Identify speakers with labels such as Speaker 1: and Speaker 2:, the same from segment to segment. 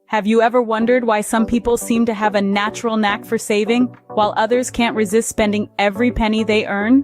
Speaker 1: Have you ever wondered why some people seem to have a natural knack for saving, while others can't resist spending every penny they earn?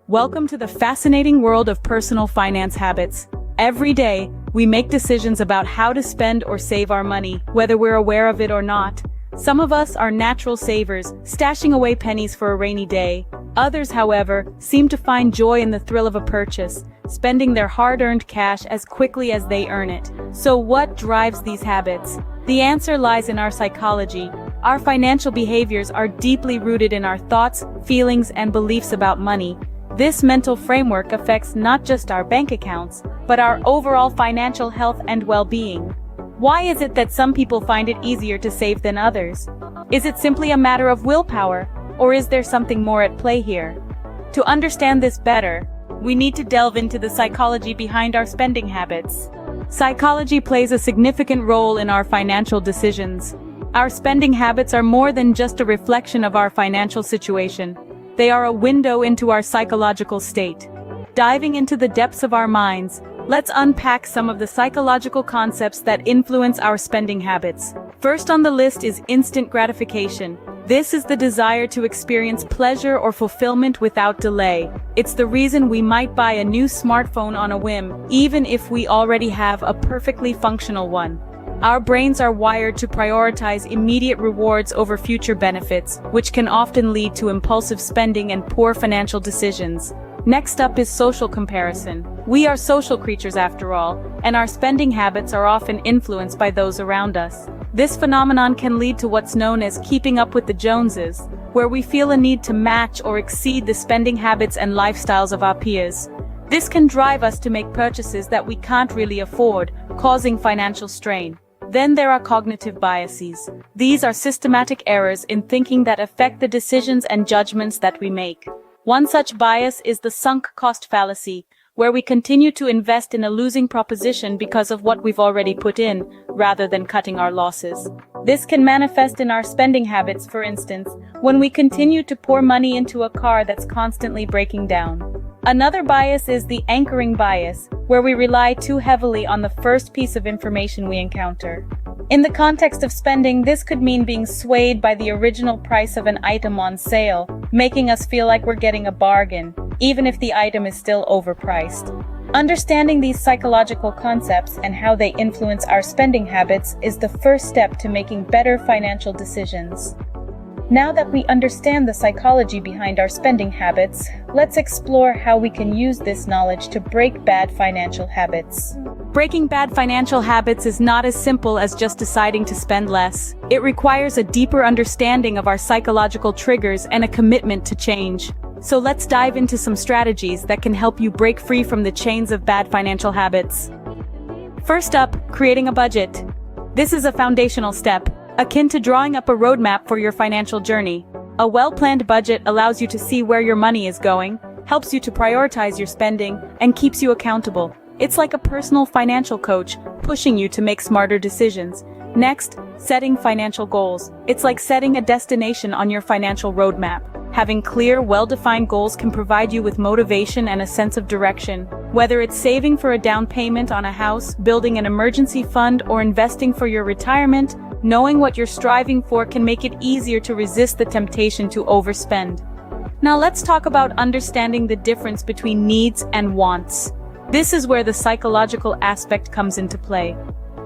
Speaker 1: Welcome to the fascinating world of personal finance habits. Every day, we make decisions about how to spend or save our money, whether we're aware of it or not. Some of us are natural savers, stashing away pennies for a rainy day. Others, however, seem to find joy in the thrill of a purchase, spending their hard-earned cash as quickly as they earn it. So what drives these habits? The answer lies in our psychology. Our financial behaviors are deeply rooted in our thoughts, feelings, and beliefs about money. This mental framework affects not just our bank accounts, but our overall financial health and well-being. Why is it that some people find it easier to save than others? Is it simply a matter of willpower, or is there something more at play here? To understand this better, we need to delve into the psychology behind our spending habits. Psychology plays a significant role in our financial decisions. Our spending habits are more than just a reflection of our financial situation. They are a window into our psychological state. Diving into the depths of our minds, let's unpack some of the psychological concepts that influence our spending habits. First on the list is instant gratification. This is the desire to experience pleasure or fulfillment without delay. It's the reason we might buy a new smartphone on a whim, even if we already have a perfectly functional one. Our brains are wired to prioritize immediate rewards over future benefits, which can often lead to impulsive spending and poor financial decisions. Next up is social comparison. We are social creatures after all, and our spending habits are often influenced by those around us. This phenomenon can lead to what's known as keeping up with the Joneses, where we feel a need to match or exceed the spending habits and lifestyles of our peers. This can drive us to make purchases that we can't really afford, causing financial strain. Then there are cognitive biases. These are systematic errors in thinking that affect the decisions and judgments that we make. One such bias is the sunk cost fallacy, where we continue to invest in a losing proposition because of what we've already put in, rather than cutting our losses. This can manifest in our spending habits, for instance, when we continue to pour money into a car that's constantly breaking down. Another bias is the anchoring bias, where we rely too heavily on the first piece of information we encounter. In the context of spending, this could mean being swayed by the original price of an item on sale, making us feel like we're getting a bargain, even if the item is still overpriced. Understanding these psychological concepts and how they influence our spending habits is the first step to making better financial decisions. Now that we understand the psychology behind our spending habits, let's explore how we can use this knowledge to break bad financial habits. Breaking bad financial habits is not as simple as just deciding to spend less. It requires a deeper understanding of our psychological triggers and a commitment to change. So let's dive into some strategies that can help you break free from the chains of bad financial habits. First up, creating a budget. This is a foundational step, akin to drawing up a roadmap for your financial journey. A well-planned budget allows you to see where your money is going, helps you to prioritize your spending, and keeps you accountable. It's like a personal financial coach, pushing you to make smarter decisions. Next, setting financial goals. It's like setting a destination on your financial roadmap. Having clear, well-defined goals can provide you with motivation and a sense of direction. Whether it's saving for a down payment on a house, building an emergency fund, or investing for your retirement, knowing what you're striving for can make it easier to resist the temptation to overspend. Now let's talk about understanding the difference between needs and wants. This is where the psychological aspect comes into play.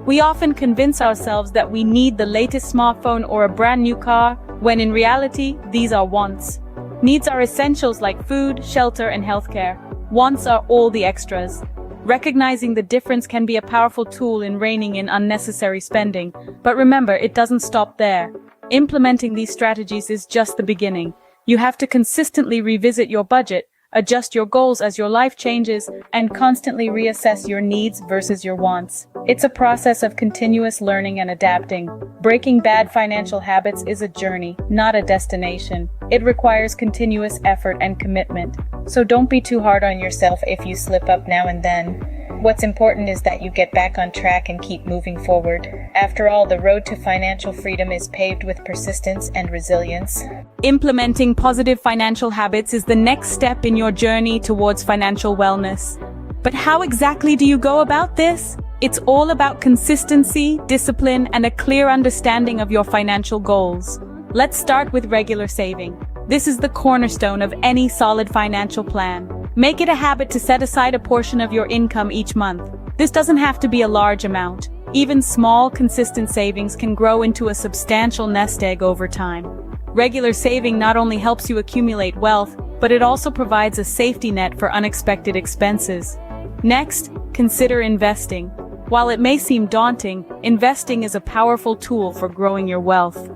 Speaker 1: We often convince ourselves that we need the latest smartphone or a brand new car, when in reality, these are wants. Needs are essentials like food, shelter, and healthcare. Wants are all the extras. Recognizing the difference can be a powerful tool in reining in unnecessary spending, but remember, it doesn't stop there. Implementing these strategies is just the beginning. You have to consistently revisit your budget, adjust your goals as your life changes, and constantly reassess your needs versus your wants. It's a process of continuous learning and adapting. Breaking bad financial habits is a journey, not a destination. It requires continuous effort and commitment. So don't be too hard on yourself if you slip up now and then. What's important is that you get back on track and keep moving forward. After all, the road to financial freedom is paved with persistence and resilience. Implementing positive financial habits is the next step in your journey towards financial wellness. But how exactly do you go about this? It's all about consistency, discipline, and a clear understanding of your financial goals. Let's start with regular saving. This is the cornerstone of any solid financial plan. Make it a habit to set aside a portion of your income each month. This doesn't have to be a large amount. Even small, consistent savings can grow into a substantial nest egg over time. Regular saving not only helps you accumulate wealth, but it also provides a safety net for unexpected expenses. Next, consider investing. While it may seem daunting, investing is a powerful tool for growing your wealth.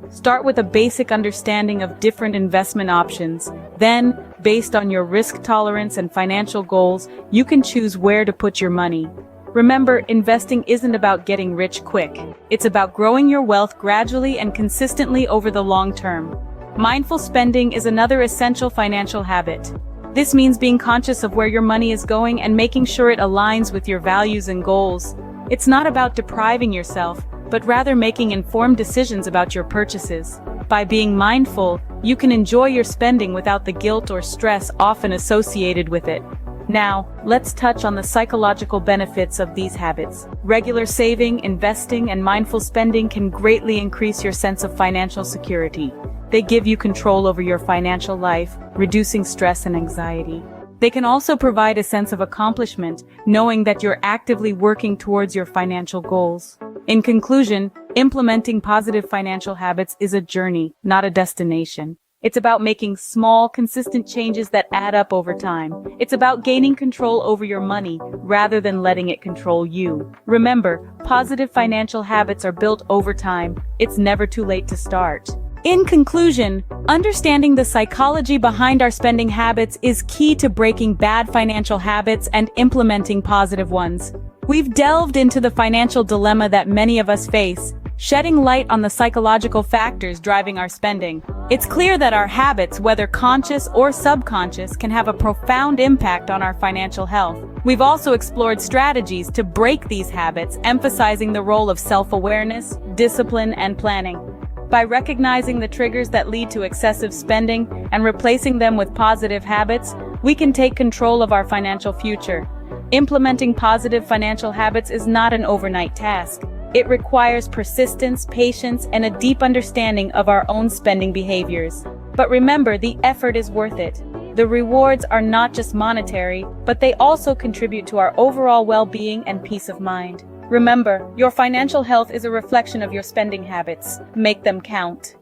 Speaker 1: Start with a basic understanding of different investment options. Then, based on your risk tolerance and financial goals, you can choose where to put your money. Remember, investing isn't about getting rich quick. It's about growing your wealth gradually and consistently over the long term. Mindful spending is another essential financial habit. This means being conscious of where your money is going and making sure it aligns with your values and goals. It's not about depriving yourself, but rather making informed decisions about your purchases. By being mindful, you can enjoy your spending without the guilt or stress often associated with it. Now, let's touch on the psychological benefits of these habits. Regular saving, investing, and mindful spending can greatly increase your sense of financial security. They give you control over your financial life, reducing stress and anxiety. They can also provide a sense of accomplishment, knowing that you're actively working towards your financial goals. In conclusion, implementing positive financial habits is a journey, not a destination. It's about making small, consistent changes that add up over time. It's about gaining control over your money, rather than letting it control you. Remember, positive financial habits are built over time. It's never too late to start. In conclusion, understanding the psychology behind our spending habits is key to breaking bad financial habits and implementing positive ones. We've delved into the financial dilemma that many of us face, shedding light on the psychological factors driving our spending. It's clear that our habits, whether conscious or subconscious, can have a profound impact on our financial health. We've also explored strategies to break these habits, emphasizing the role of self-awareness, discipline, and planning. By recognizing the triggers that lead to excessive spending and replacing them with positive habits, we can take control of our financial future. Implementing positive financial habits is not an overnight task. It requires persistence, patience, and a deep understanding of our own spending behaviors. But remember, the effort is worth it. The rewards are not just monetary, but they also contribute to our overall well-being and peace of mind. Remember, your financial health is a reflection of your spending habits. Make them count.